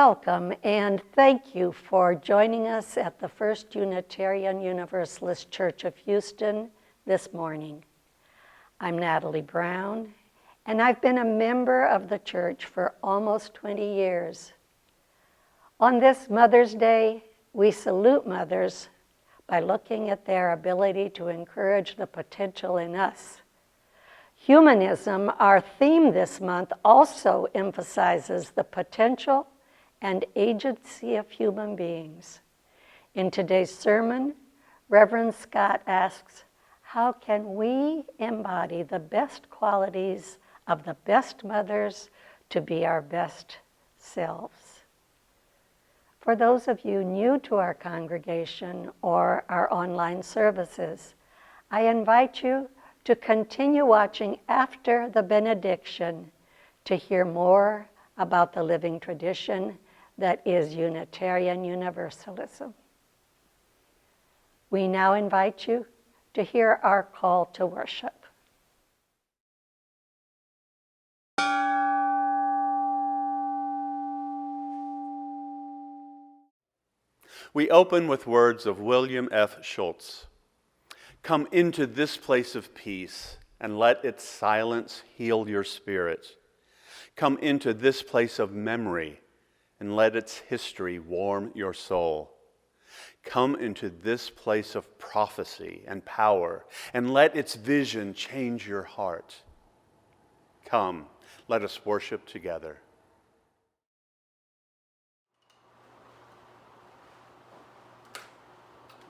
Welcome and thank you for joining us at the First Unitarian Universalist Church of Houston this morning. I'm Natalie Brown, and I've been a member of the church for almost 20 years. On this Mother's Day, we salute mothers by looking at their ability to encourage the potential in us. Humanism, our theme this month, also emphasizes the potential and agency of human beings. In today's sermon, Reverend Scott asks, how can we embody the best qualities of the best mothers to be our best selves? For those of you new to our congregation or our online services, I invite you to continue watching after the benediction to hear more about the living tradition that is Unitarian Universalism. We now invite you to hear our call to worship. We open with words of William F. Schultz. Come into this place of peace and let its silence heal your spirit. Come into this place of memory and let its history warm your soul. Come into this place of prophecy and power and let its vision change your heart. Come, let us worship together.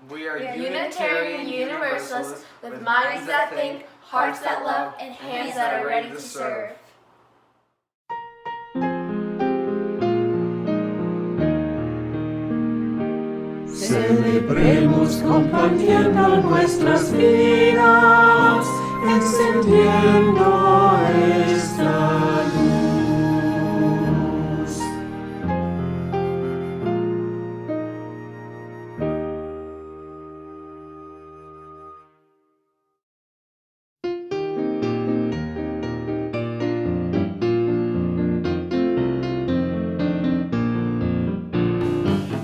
We are Unitarian Universalists with minds that think, hearts that love, and hands that are ready to serve. Celebremos compartiendo nuestras vidas, encendiendo esta luz.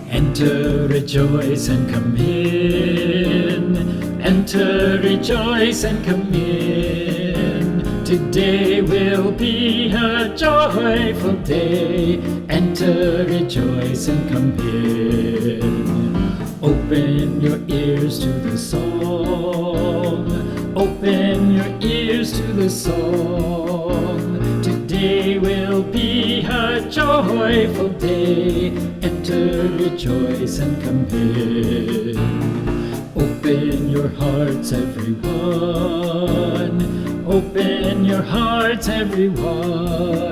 Enter, rejoice, and come in. Enter, rejoice, and come in. Today will be a joyful day. Enter, rejoice, and come in. Open your ears to the song. Open your ears to the song. Today will be a joyful day. Enter, rejoice, and come in. Open your hearts, everyone. Open your hearts, everyone.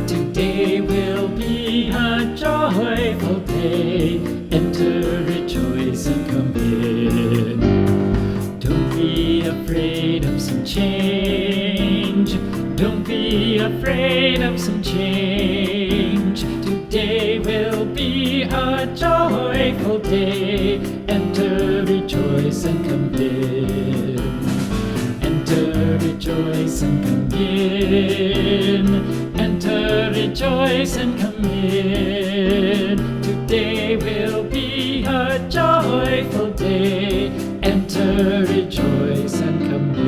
Today will be a joyful day. Enter, rejoice, and come in. Don't be afraid of some change. Don't be afraid of some change. Today will be a joyful day. Enter, rejoice, and come in. Enter, rejoice, and come in. Enter, rejoice, and come in. Today will be a joyful day. Enter, rejoice, and come in.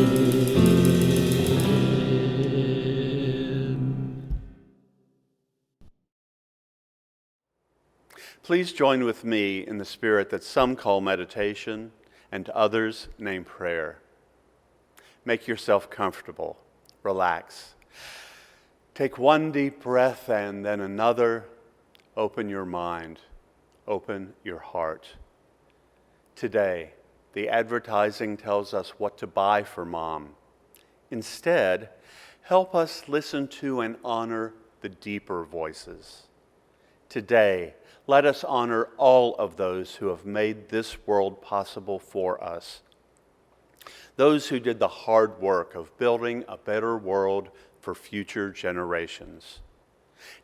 Please join with me in the spirit that some call meditation and others name prayer. Make yourself comfortable. Relax. Take one deep breath and then another. Open your mind. Open your heart. Today, the advertising tells us what to buy for Mom. Instead, help us listen to and honor the deeper voices. Today, let us honor all of those who have made this world possible for us. Those who did the hard work of building a better world for future generations.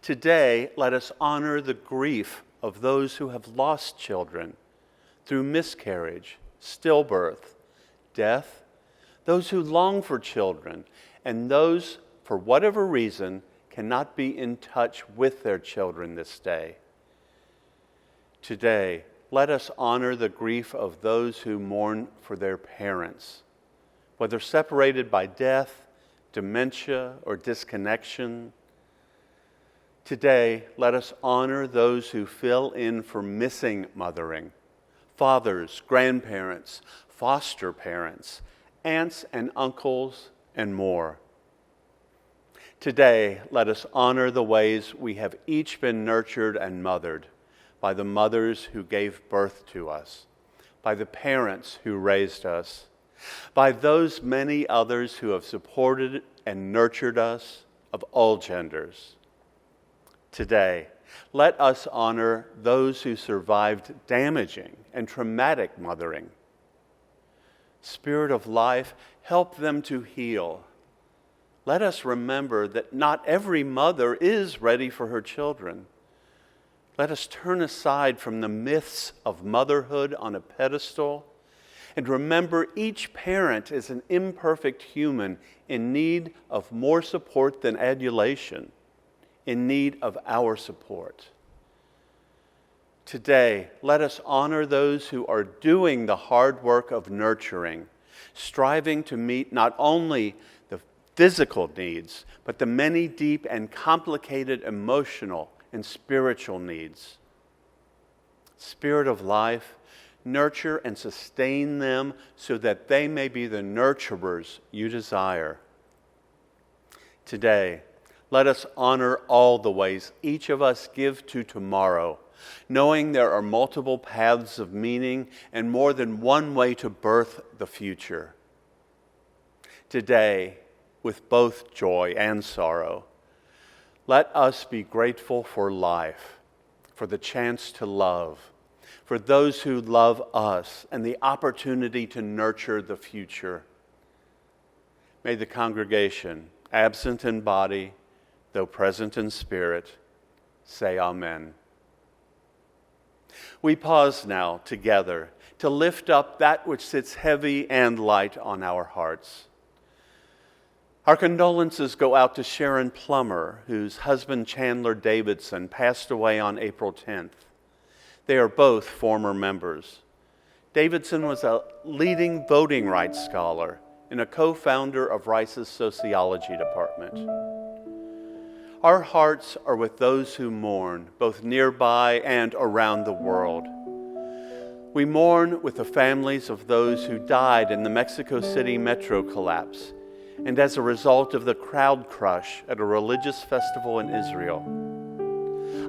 Today, let us honor the grief of those who have lost children through miscarriage, stillbirth, death, those who long for children, and those, for whatever reason, cannot be in touch with their children this day. Today, let us honor the grief of those who mourn for their parents, whether separated by death, dementia, or disconnection. Today, let us honor those who fill in for missing mothering, fathers, grandparents, foster parents, aunts and uncles, and more. Today, let us honor the ways we have each been nurtured and mothered by the mothers who gave birth to us, by the parents who raised us, by those many others who have supported and nurtured us of all genders. Today, let us honor those who survived damaging and traumatic mothering. Spirit of life, help them to heal. Let us remember that not every mother is ready for her children. Let us turn aside from the myths of motherhood on a pedestal and remember each parent is an imperfect human in need of more support than adulation, in need of our support. Today, let us honor those who are doing the hard work of nurturing, striving to meet not only the physical needs, but the many deep and complicated emotional and spiritual needs. Spirit of life, nurture and sustain them so that they may be the nurturers you desire. Today, let us honor all the ways each of us give to tomorrow, knowing there are multiple paths of meaning and more than one way to birth the future. Today, with both joy and sorrow, let us be grateful for life, for the chance to love, for those who love us, and the opportunity to nurture the future. May the congregation, absent in body, though present in spirit, say Amen. We pause now together to lift up that which sits heavy and light on our hearts. Our condolences go out to Sharon Plummer, whose husband Chandler Davidson passed away on April 10th. They are both former members. Davidson was a leading voting rights scholar and a co-founder of Rice's sociology department. Our hearts are with those who mourn, both nearby and around the world. We mourn with the families of those who died in the Mexico City metro collapse and as a result of the crowd crush at a religious festival in Israel.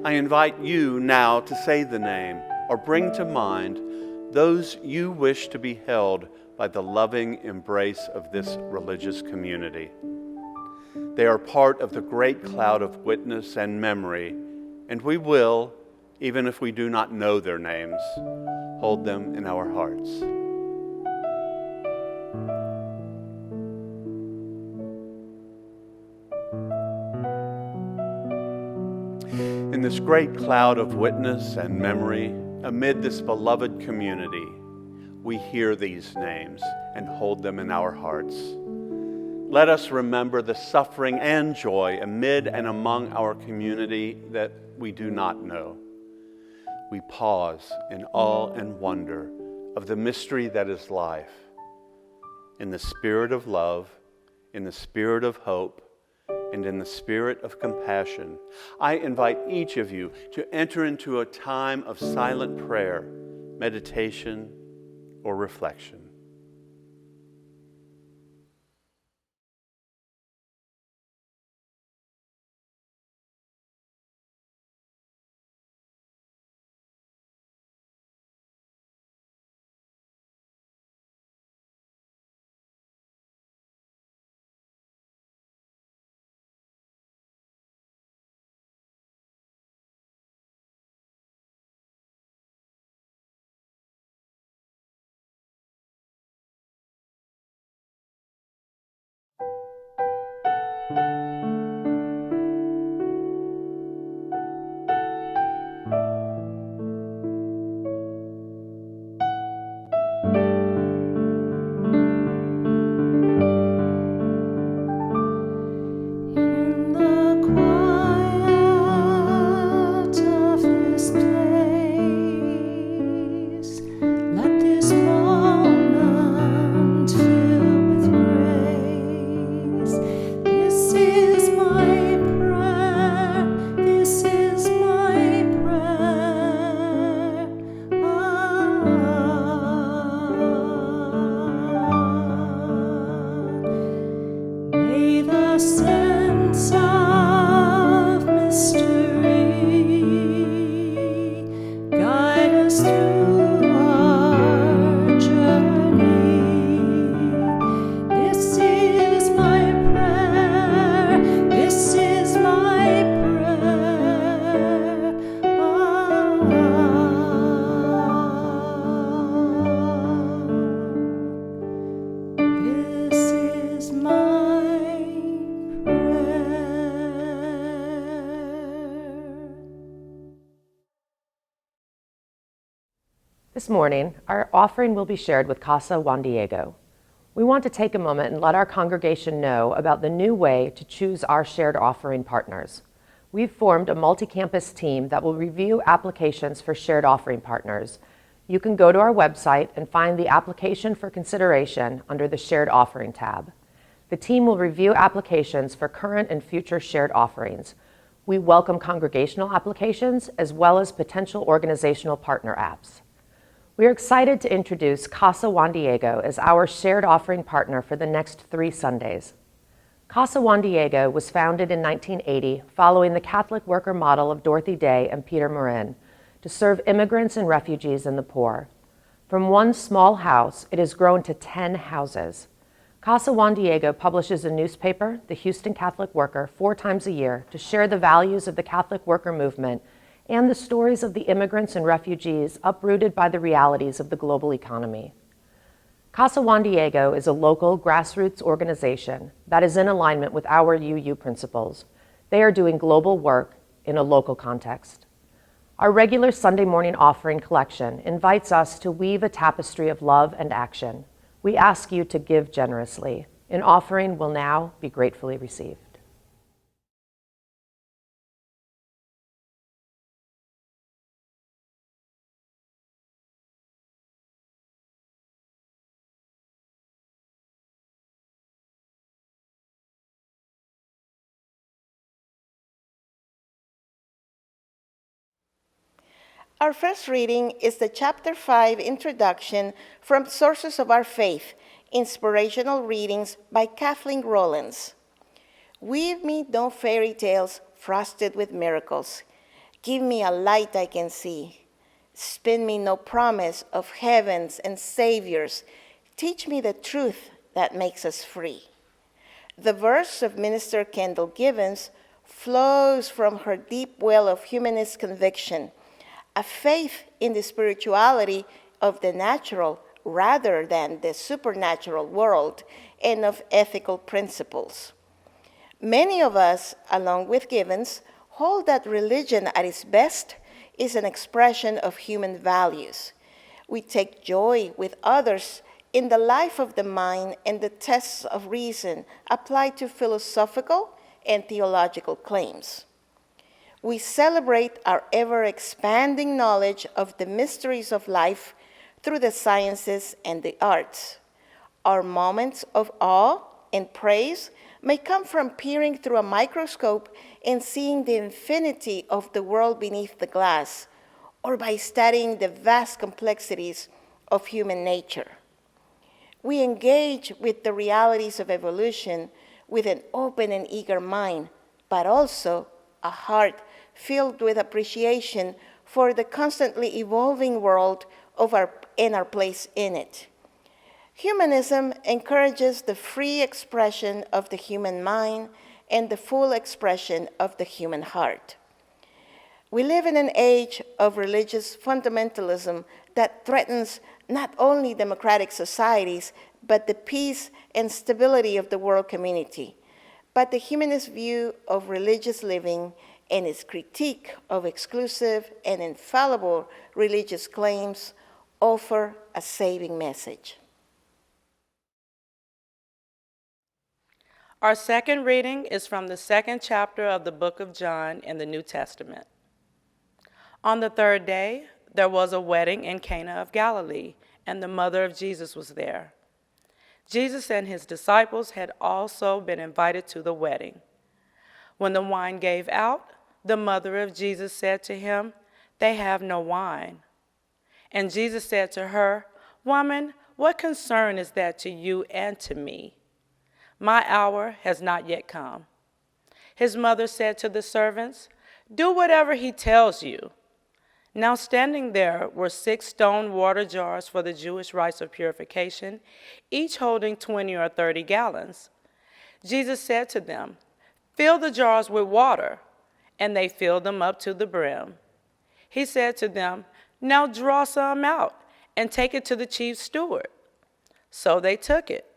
I invite you now to say the name or bring to mind those you wish to be held by the loving embrace of this religious community. They are part of the great cloud of witness and memory, and we will, even if we do not know their names, hold them in our hearts. In this great cloud of witness and memory, amid this beloved community, we hear these names and hold them in our hearts. Let us remember the suffering and joy amid and among our community that we do not know. We pause in awe and wonder of the mystery that is life. In the spirit of love, in the spirit of hope, and in the spirit of compassion, I invite each of you to enter into a time of silent prayer, meditation, or reflection. This morning, our offering will be shared with Casa Juan Diego. We want to take a moment and let our congregation know about the new way to choose our shared offering partners. We've formed a multi-campus team that will review applications for shared offering partners. You can go to our website and find the application for consideration under the Shared Offering tab. The team will review applications for current and future shared offerings. We welcome congregational applications as well as potential organizational partner apps. We are excited to introduce Casa Juan Diego as our shared offering partner for the next 3 Sundays. Casa Juan Diego was founded in 1980 following the Catholic worker model of Dorothy Day and Peter Marin to serve immigrants and refugees and the poor. From one small house, it has grown to 10 houses. Casa Juan Diego publishes a newspaper, The Houston Catholic Worker, 4 times a year to share the values of the Catholic worker movement and the stories of the immigrants and refugees uprooted by the realities of the global economy. Casa Juan Diego is a local grassroots organization that is in alignment with our UU principles. They are doing global work in a local context. Our regular Sunday morning offering collection invites us to weave a tapestry of love and action. We ask you to give generously. An offering will now be gratefully received. Our first reading is the Chapter 5 introduction from Sources of Our Faith, inspirational readings by Kathleen Rollins. Weave me no fairy tales frosted with miracles. Give me a light I can see. Spin me no promise of heavens and saviors. Teach me the truth that makes us free. The verse of Minister Kendall Givens flows from her deep well of humanist conviction, a faith in the spirituality of the natural rather than the supernatural world, and of ethical principles. Many of us, along with Givens, hold that religion at its best is an expression of human values. We take joy with others in the life of the mind and the tests of reason applied to philosophical and theological claims. We celebrate our ever-expanding knowledge of the mysteries of life through the sciences and the arts. Our moments of awe and praise may come from peering through a microscope and seeing the infinity of the world beneath the glass, or by studying the vast complexities of human nature. We engage with the realities of evolution with an open and eager mind, but also a heart filled with appreciation for the constantly evolving world and our place in it. Humanism encourages the free expression of the human mind and the full expression of the human heart. We live in an age of religious fundamentalism that threatens not only democratic societies, but the peace and stability of the world community. But the humanist view of religious living and its critique of exclusive and infallible religious claims offer a saving message. Our second reading is from the 2nd chapter of the book of John in the New Testament. On the 3rd day, there was a wedding in Cana of Galilee, and the mother of Jesus was there. Jesus and his disciples had also been invited to the wedding. When the wine gave out, the mother of Jesus said to him, "They have no wine." And Jesus said to her, "Woman, what concern is that to you and to me? My hour has not yet come." His mother said to the servants, "Do whatever he tells you." Now standing there were 6 stone water jars for the Jewish rites of purification, each holding 20 or 30 gallons. Jesus said to them, "Fill the jars with water," and they filled them up to the brim. He said to them, "Now draw some out and take it to the chief steward." So they took it.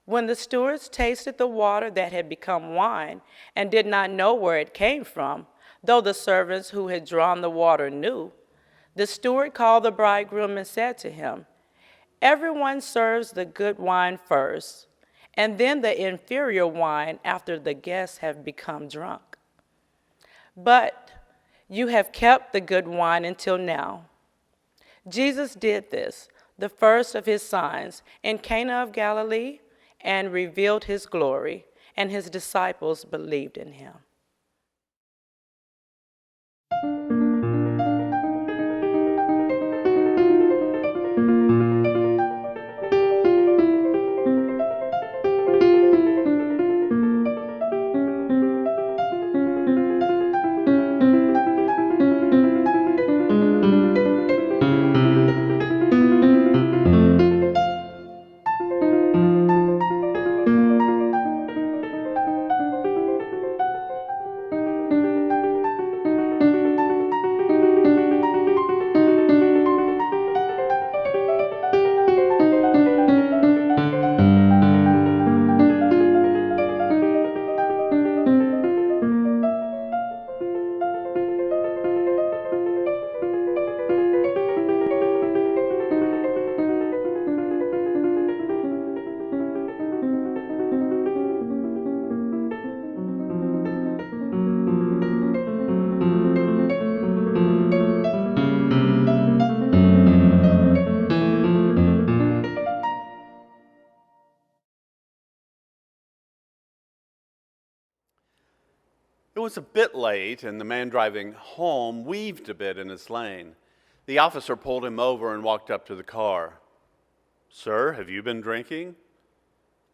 When the stewards tasted the water that had become wine and did not know where it came from, though the servants who had drawn the water knew, The steward called the bridegroom and said to him, "Everyone serves the good wine first, and then the inferior wine after the guests have become drunk. But you have kept the good wine until now." Jesus did this, the first of his signs, in Cana of Galilee, and revealed his glory, and his disciples believed in him. It was a bit late, and the man driving home weaved a bit in his lane. The officer pulled him over and walked up to the car. "Sir, have you been drinking?"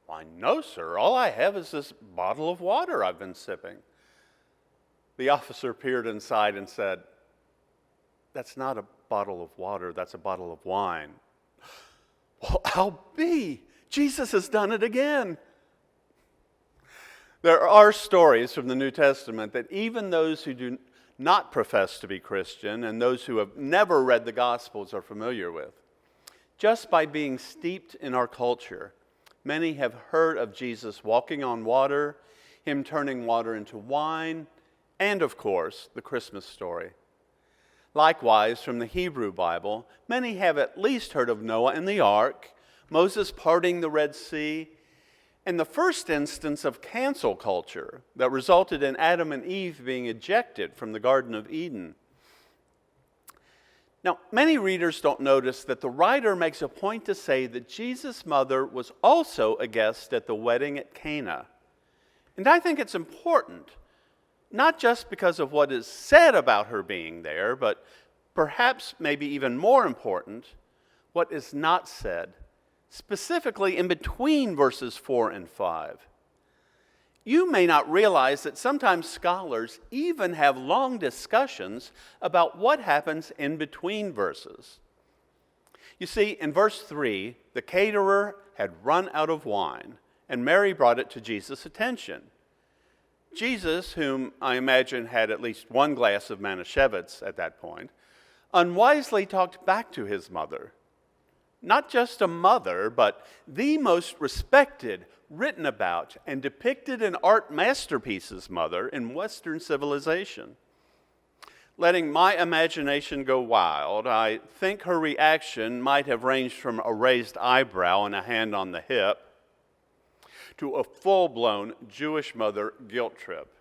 "Why, no, sir. All I have is this bottle of water I've been sipping." The officer peered inside and said, "That's not a bottle of water, that's a bottle of wine." "Well, I'll be. Jesus has done it again." There are stories from the New Testament that even those who do not profess to be Christian and those who have never read the Gospels are familiar with. Just by being steeped in our culture, many have heard of Jesus walking on water, him turning water into wine, and of course, the Christmas story. Likewise, from the Hebrew Bible, many have at least heard of Noah and the ark, Moses parting the Red Sea, and the first instance of cancel culture that resulted in Adam and Eve being ejected from the Garden of Eden. Now, many readers don't notice that the writer makes a point to say that Jesus' mother was also a guest at the wedding at Cana. And I think it's important, not just because of what is said about her being there, but perhaps maybe even more important, what is not said, specifically in between verses 4 and 5. You may not realize that sometimes scholars even have long discussions about what happens in between verses. You see, in verse 3, the caterer had run out of wine, and Mary brought it to Jesus' attention. Jesus, whom I imagine had at least one glass of Manischewitz at that point, unwisely talked back to his mother. Not just a mother, but the most respected, written about, and depicted in art masterpieces mother in Western civilization. Letting my imagination go wild, I think her reaction might have ranged from a raised eyebrow and a hand on the hip to a full-blown Jewish mother guilt trip.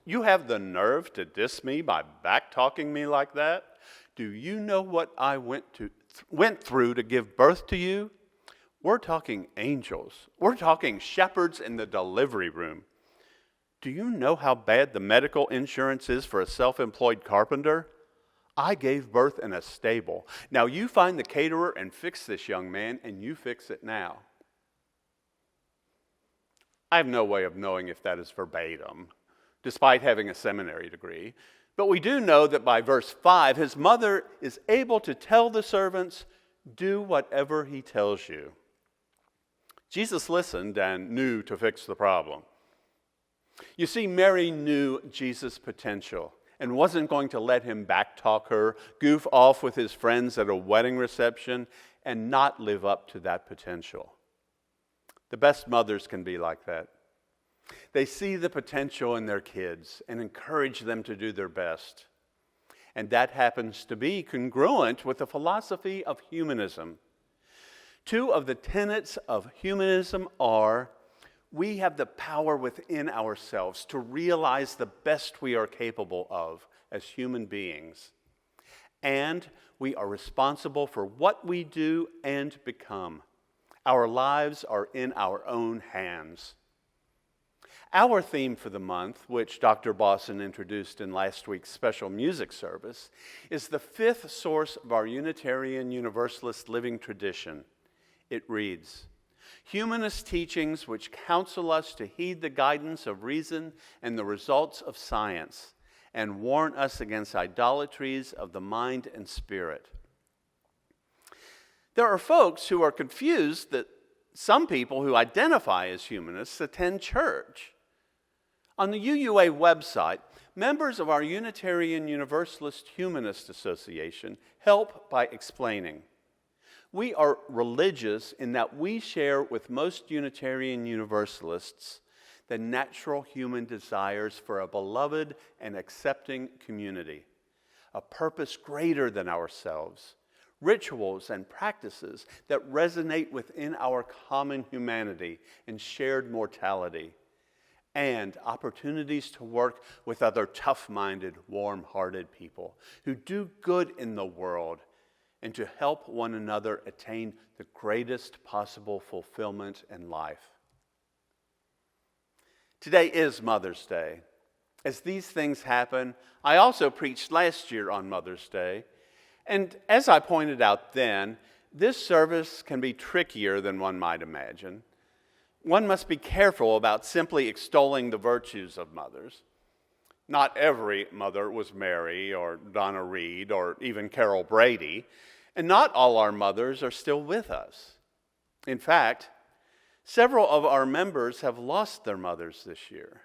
"You have the nerve to diss me by back-talking me like that? Do you know what I went through to give birth to you? We're talking angels. We're talking shepherds in the delivery room. Do you know how bad the medical insurance is for a self-employed carpenter? I gave birth in a stable. Now you find the caterer and fix this young man, and you fix it now." I have no way of knowing if that is verbatim, despite having a seminary degree. But we do know that by verse 5, his mother is able to tell the servants, "Do whatever he tells you." Jesus listened and knew to fix the problem. You see, Mary knew Jesus' potential and wasn't going to let him backtalk her, goof off with his friends at a wedding reception, and not live up to that potential. The best mothers can be like that. They see the potential in their kids and encourage them to do their best. And that happens to be congruent with the philosophy of humanism. Two of the tenets of humanism are: we have the power within ourselves to realize the best we are capable of as human beings. And we are responsible for what we do and become. Our lives are in our own hands. Our theme for the month, which Dr. Bosson introduced in last week's special music service, is the fifth source of our Unitarian Universalist living tradition. It reads, "Humanist teachings which counsel us to heed the guidance of reason and the results of science, and warn us against idolatries of the mind and spirit." There are folks who are confused that some people who identify as humanists attend church. On the UUA website, members of our Unitarian Universalist Humanist Association help by explaining. We are religious in that we share with most Unitarian Universalists the natural human desires for a beloved and accepting community, a purpose greater than ourselves, rituals and practices that resonate within our common humanity and shared mortality, and opportunities to work with other tough-minded, warm-hearted people who do good in the world and to help one another attain the greatest possible fulfillment in life. Today is Mother's Day. As these things happen, I also preached last year on Mother's Day, and as I pointed out then, this service can be trickier than one might imagine. One must be careful about simply extolling the virtues of mothers. Not every mother was Mary or Donna Reed or even Carol Brady, and not all our mothers are still with us. In fact, several of our members have lost their mothers this year.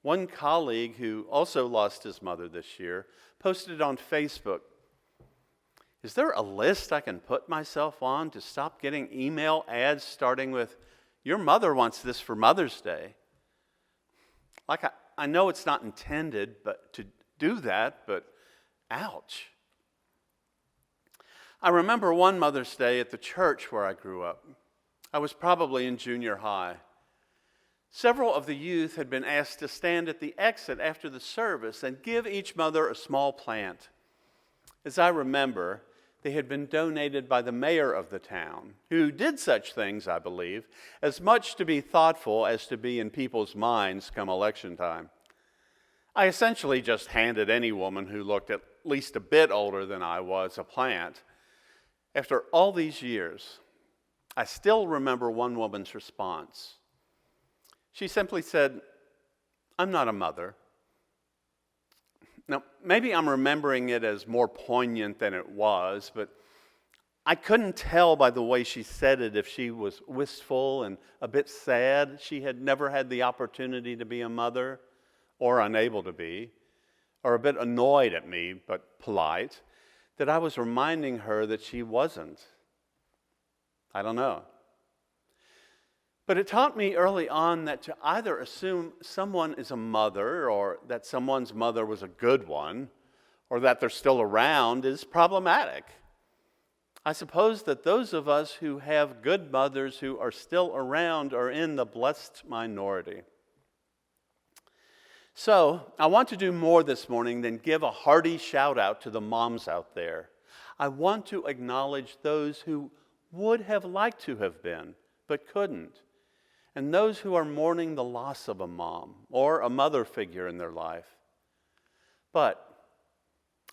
One colleague who also lost his mother this year posted on Facebook, "Is there a list I can put myself on to stop getting email ads starting with, 'Your mother wants this for Mother's Day'?" Like, I know it's not intended to do that, but ouch. I remember one Mother's Day at the church where I grew up. I was probably in junior high. Several of the youth had been asked to stand at the exit after the service and give each mother a small plant. As I remember, they had been donated by the mayor of the town, who did such things, I believe, as much to be thoughtful as to be in people's minds come election time. I essentially just handed any woman who looked at least a bit older than I was a plant. After all these years, I still remember one woman's response. She simply said, "I'm not a mother." Now, maybe I'm remembering it as more poignant than it was, but I couldn't tell by the way she said it if she was wistful and a bit sad she had never had the opportunity to be a mother, or unable to be, or a bit annoyed at me, but polite, that I was reminding her that she wasn't. I don't know. But it taught me early on that to either assume someone is a mother, or that someone's mother was a good one, or that they're still around is problematic. I suppose that those of us who have good mothers who are still around are in the blessed minority. So, I want to do more this morning than give a hearty shout out to the moms out there. I want to acknowledge those who would have liked to have been, but couldn't, and those who are mourning the loss of a mom or a mother figure in their life. But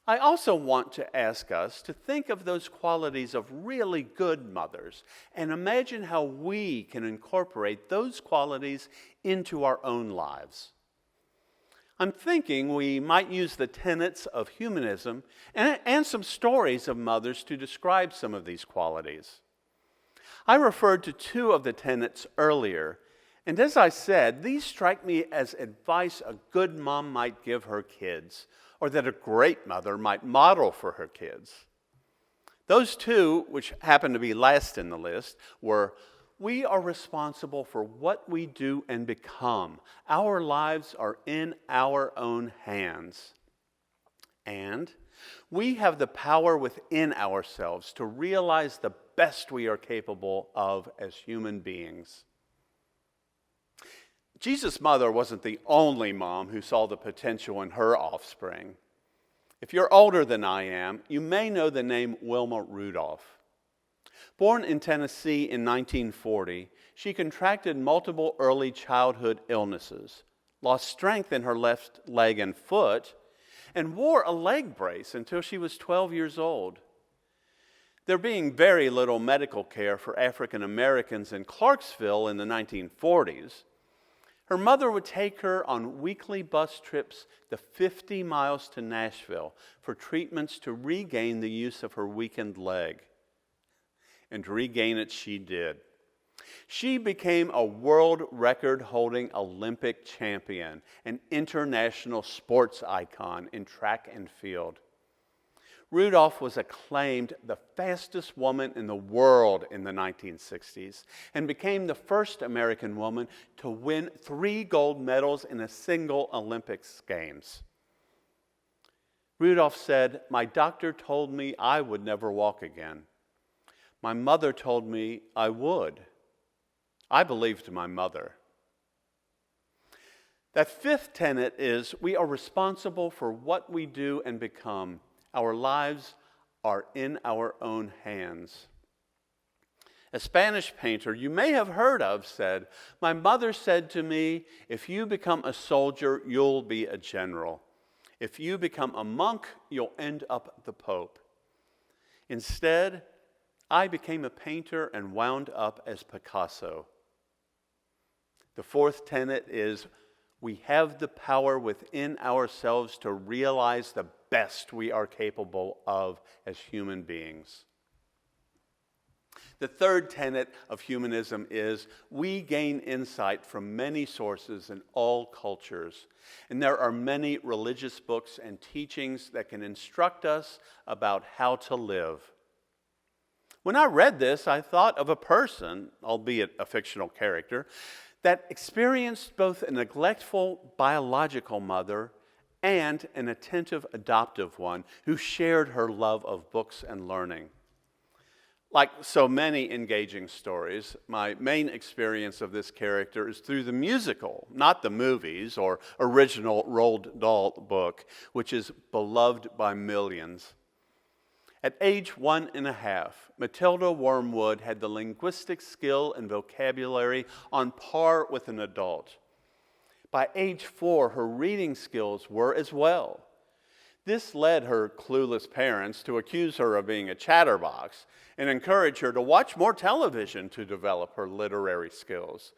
I also want to ask us to think of those qualities of really good mothers and imagine how we can incorporate those qualities into our own lives. I'm thinking we might use the tenets of humanism and some stories of mothers to describe some of these qualities. I referred to two of the tenets earlier, and as I said, these strike me as advice a good mom might give her kids, or that a great mother might model for her kids. Those two, which happen to be last in the list, were: we are responsible for what we do and become. Our lives are in our own hands. And we have the power within ourselves to realize the best we are capable of as human beings. Jesus' mother wasn't the only mom who saw the potential in her offspring. If you're older than I am, you may know the name Wilma Rudolph. Born in Tennessee in 1940, she contracted multiple early childhood illnesses, lost strength in her left leg and foot, and wore a leg brace until she was 12 years old. There being very little medical care for African Americans in Clarksville in the 1940s, her mother would take her on weekly bus trips the 50 miles to Nashville for treatments to regain the use of her weakened leg. And regain it she did. She became a world record-holding Olympic champion, an international sports icon in track and field. Rudolph was acclaimed the fastest woman in the world in the 1960s and became the first American woman to win 3 gold medals in a single Olympics Games. Rudolph said, "My doctor told me I would never walk again. My mother told me I would. I believed my mother." That fifth tenet is we are responsible for what we do and become. Our lives are in our own hands. A Spanish painter you may have heard of said, "My mother said to me, if you become a soldier, you'll be a general. If you become a monk, you'll end up the Pope." Instead, I became a painter and wound up as Picasso. The fourth tenet is we have the power within ourselves to realize the best we are capable of as human beings. The third tenet of humanism is we gain insight from many sources in all cultures. And there are many religious books and teachings that can instruct us about how to live. When I read this, I thought of a person, albeit a fictional character, that experienced both a neglectful biological mother and an attentive adoptive one who shared her love of books and learning. Like so many engaging stories, my main experience of this character is through the musical, not the movies or original Roald Dahl book, which is beloved by millions. At age 1.5, Matilda Wormwood had the linguistic skill and vocabulary on par with an adult. By age 4, her reading skills were as well. This led her clueless parents to accuse her of being a chatterbox and encourage her to watch more television to develop her literary skills.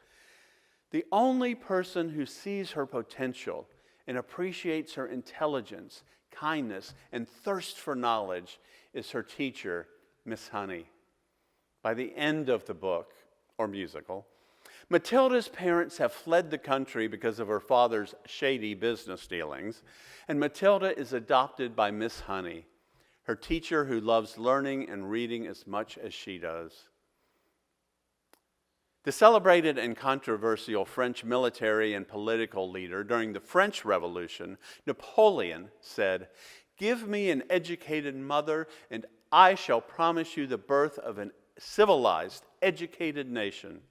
The only person who sees her potential and appreciates her intelligence, kindness, and thirst for knowledge is her teacher, Miss Honey. By the end of the book, or musical, Matilda's parents have fled the country because of her father's shady business dealings, and Matilda is adopted by Miss Honey, her teacher who loves learning and reading as much as she does. The celebrated and controversial French military and political leader during the French Revolution, Napoleon, said, "Give me an educated mother, and I shall promise you the birth of a civilized, educated nation."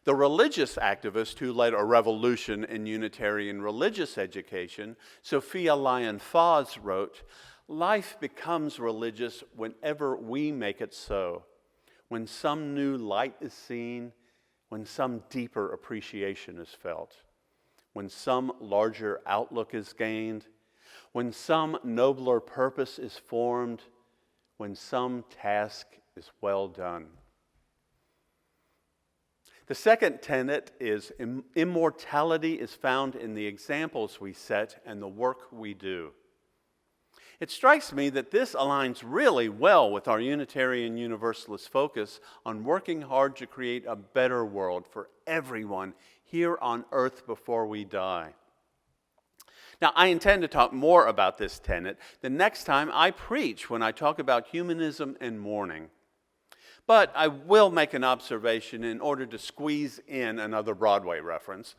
The religious activist who led a revolution in Unitarian religious education, Sophia Lyon-Fahs, wrote, "Life becomes religious whenever we make it so, when some new light is seen, when some deeper appreciation is felt, when some larger outlook is gained, when some nobler purpose is formed, when some task is well done." The second tenet is immortality is found in the examples we set and the work we do. It strikes me that this aligns really well with our Unitarian Universalist focus on working hard to create a better world for everyone here on earth before we die. Now, I intend to talk more about this tenet the next time I preach when I talk about humanism and mourning. But I will make an observation in order to squeeze in another Broadway reference.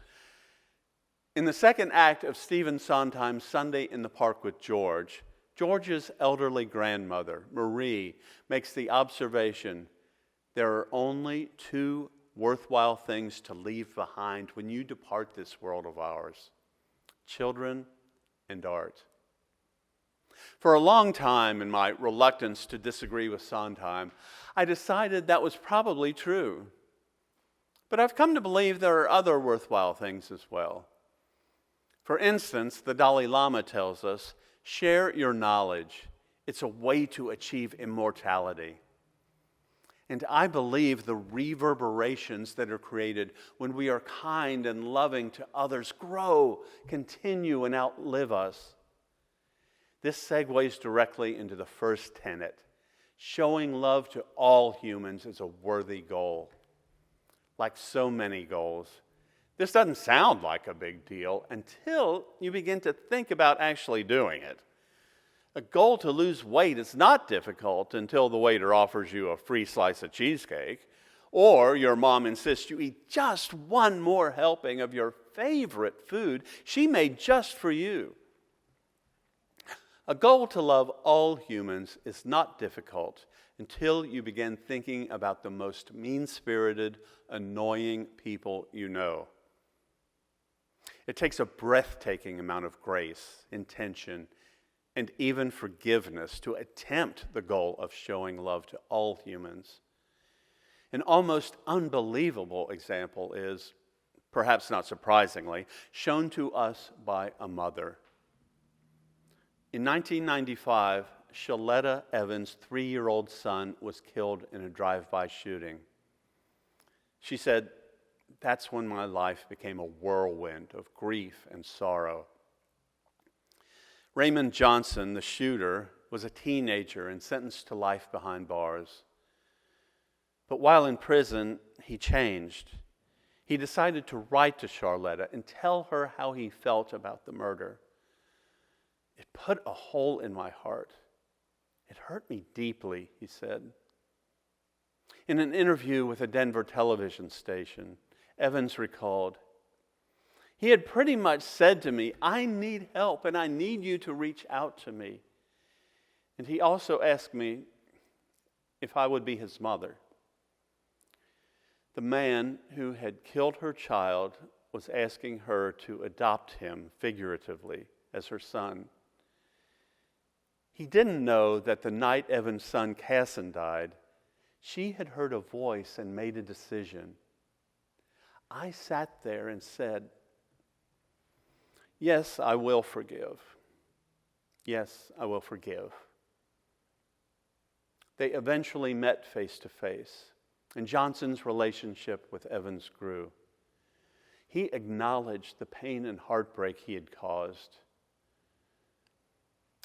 In the second act of Stephen Sondheim's Sunday in the Park with George, George's elderly grandmother, Marie, makes the observation, there are only two worthwhile things to leave behind when you depart this world of ours, children and art. For a long time, in my reluctance to disagree with Sondheim, I decided that was probably true. But I've come to believe there are other worthwhile things as well. For instance, the Dalai Lama tells us, share your knowledge. It's a way to achieve immortality. And I believe the reverberations that are created when we are kind and loving to others grow, continue, and outlive us. This segues directly into the first tenet. Showing love to all humans is a worthy goal. Like so many goals, this doesn't sound like a big deal until you begin to think about actually doing it. A goal to lose weight is not difficult until the waiter offers you a free slice of cheesecake, or your mom insists you eat just one more helping of your favorite food she made just for you. A goal to love all humans is not difficult until you begin thinking about the most mean-spirited, annoying people you know. It takes a breathtaking amount of grace, intention, and even forgiveness to attempt the goal of showing love to all humans. An almost unbelievable example is, perhaps not surprisingly, shown to us by a mother. In 1995, Shaletta Evans' 3-year-old son was killed in a drive-by shooting. She said, "That's when my life became a whirlwind of grief and sorrow." Raymond Johnson, the shooter, was a teenager and sentenced to life behind bars. But while in prison, he changed. He decided to write to Charletta and tell her how he felt about the murder. "It put a hole in my heart. It hurt me deeply," he said. In an interview with a Denver television station, Evans recalled, "He had pretty much said to me, 'I need help and I need you to reach out to me.' And he also asked me if I would be his mother." The man who had killed her child was asking her to adopt him, figuratively, as her son. He didn't know that the night Evan's son Cassatt died, she had heard a voice and made a decision. "I sat there and said, 'Yes, I will forgive. Yes, I will forgive.'" They eventually met face to face, and Johnson's relationship with Evans grew. He acknowledged the pain and heartbreak he had caused.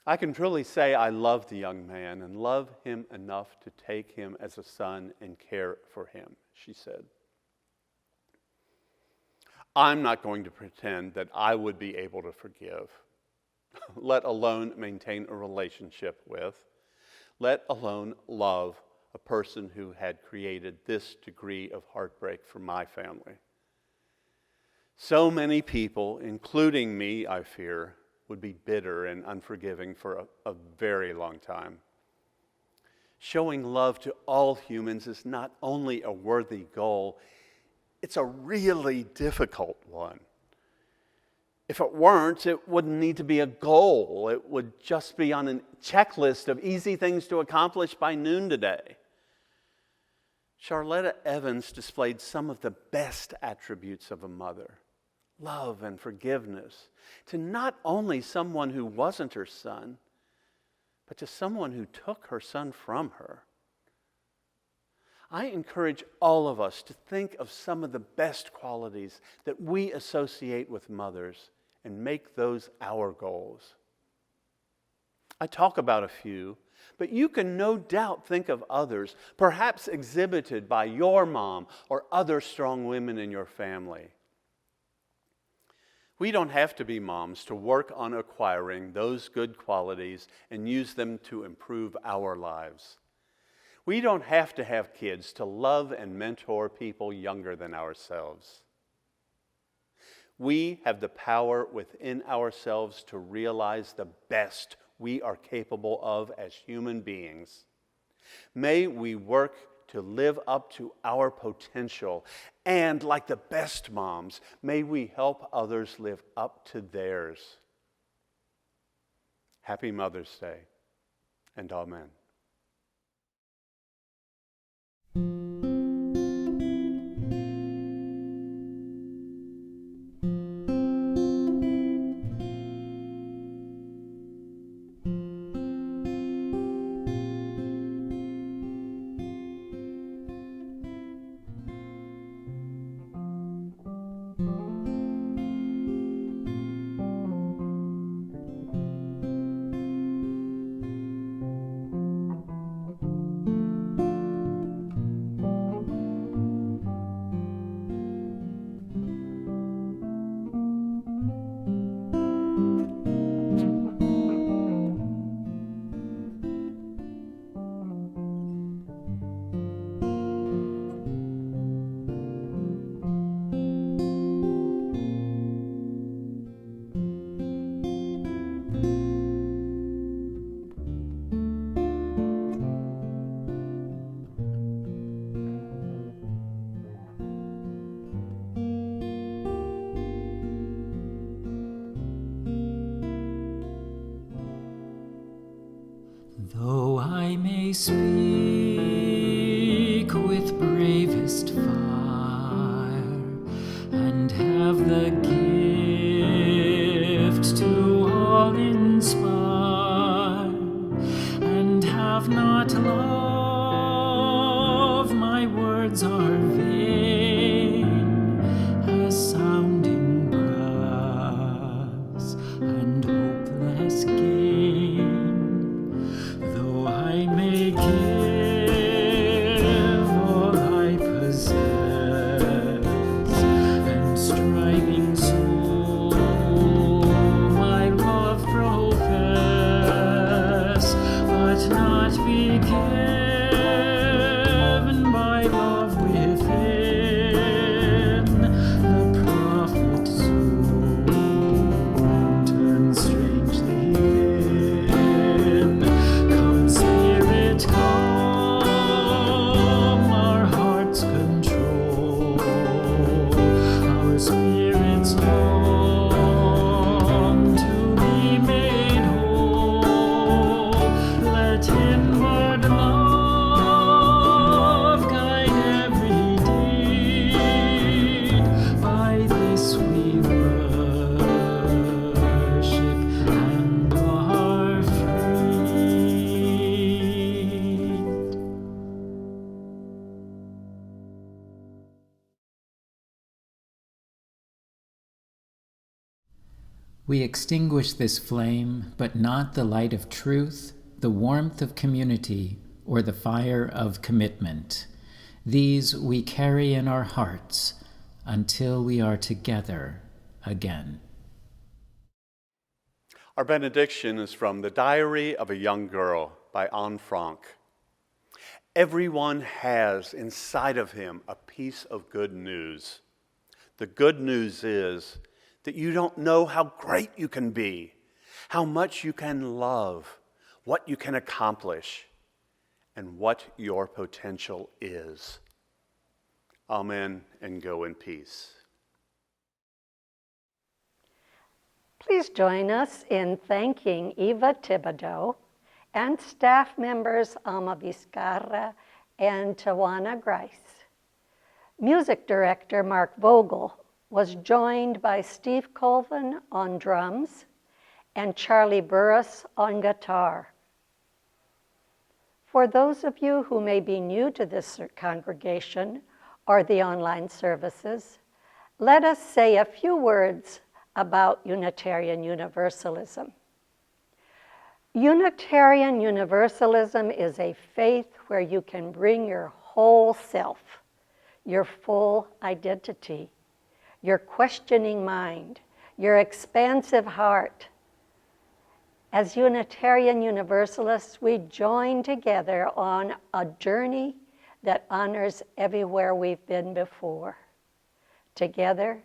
"I can truly say I love the young man and love him enough to take him as a son and care for him," she said. I'm not going to pretend that I would be able to forgive, let alone maintain a relationship with, let alone love a person who had created this degree of heartbreak for my family. So many people, including me, I fear, would be bitter and unforgiving for a very long time. Showing love to all humans is not only a worthy goal, it's a really difficult one. If it weren't, it wouldn't need to be a goal. It would just be on a checklist of easy things to accomplish by noon today. Charletta Evans displayed some of the best attributes of a mother: love and forgiveness, to not only someone who wasn't her son, but to someone who took her son from her. I encourage all of us to think of some of the best qualities that we associate with mothers and make those our goals. I talk about a few, but you can no doubt think of others, perhaps exhibited by your mom or other strong women in your family. We don't have to be moms to work on acquiring those good qualities and use them to improve our lives. We don't have to have kids to love and mentor people younger than ourselves. We have the power within ourselves to realize the best we are capable of as human beings. May we work to live up to our potential, and like the best moms, may we help others live up to theirs. Happy Mother's Day, and amen. Though I may speak with bravest fire and have the gift to all inspire, and have not love, my words are vain as sounding brass and hopeless gain. Though I may give all I possess, and striving soul my love profess, but not be given by love within, the prophet soon turns strangely thin. Come, Spirit, come, our hearts control, our spirits long to be made whole. Let inward love guide every deed. By this we worship and are freed. We extinguish this flame, but not the light of truth, the warmth of community, or the fire of commitment. These we carry in our hearts until we are together again. Our benediction is from The Diary of a Young Girl by Anne Frank. Everyone has inside of him a piece of good news. The good news is that you don't know how great you can be, how much you can love, what you can accomplish, and what your potential is. Amen, and go in peace. Please join us in thanking Eva Thibaudeau and staff members Alma Viscarra and Tawana Grice. Music director Mark Vogel was joined by Steve Colvin on drums and Charlie Burris on guitar. For those of you who may be new to this congregation or the online services, let us say a few words about Unitarian Universalism. Unitarian Universalism is a faith where you can bring your whole self, your full identity, your questioning mind, your expansive heart. As Unitarian Universalists, we join together on a journey that honors everywhere we've been before. Together,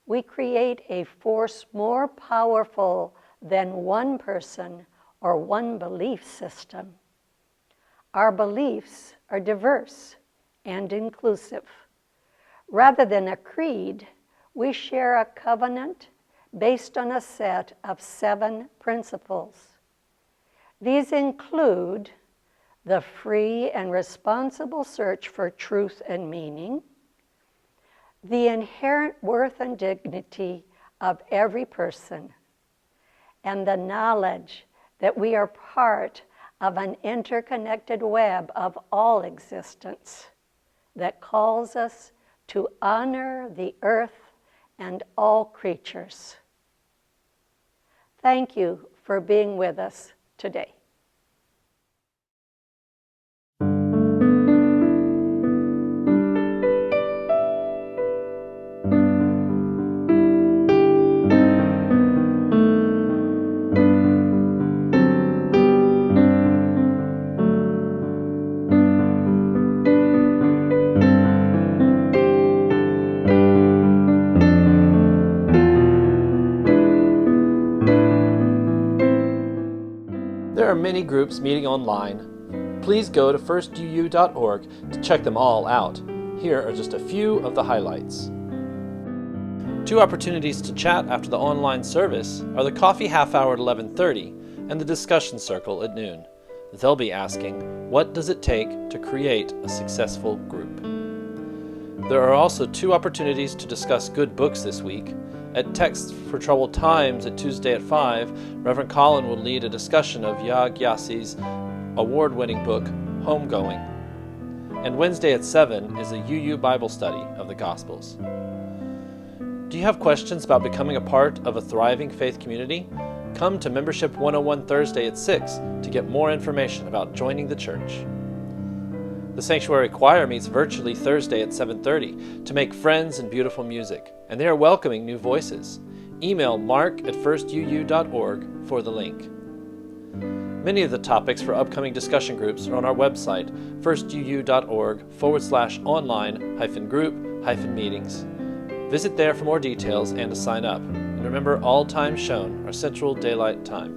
we create a force more powerful than one person or one belief system. Our beliefs are diverse and inclusive. Rather than a creed, we share a covenant based on a set of 7 principles. These include the free and responsible search for truth and meaning, the inherent worth and dignity of every person, and the knowledge that we are part of an interconnected web of all existence that calls us to honor the earth and all creatures. Thank you for being with us today. There are many groups meeting online. Please go to firstuuhouston.org to check them all out. Here are just a few of the highlights. 2 opportunities to chat after the online service are the coffee half hour at 11:30 and the discussion circle at noon. They'll be asking, what does it take to create a successful group? There are also 2 opportunities to discuss good books this week. At Texts for Troubled Times at Tuesday at 5, Reverend Colin will lead a discussion of Gige's award-winning book, Homegoing. And Wednesday at 7 is a UU Bible study of the Gospels. Do you have questions about becoming a part of a thriving faith community? Come to Membership 101 Thursday at 6 to get more information about joining the church. The Sanctuary Choir meets virtually Thursday at 7:30 to make friends and beautiful music, and they are welcoming new voices. Email mark@firstuu.org for the link. Many of the topics for upcoming discussion groups are on our website, firstuu.org/online-group-meetings. Visit there for more details and to sign up. And remember, all times shown are Central Daylight Time.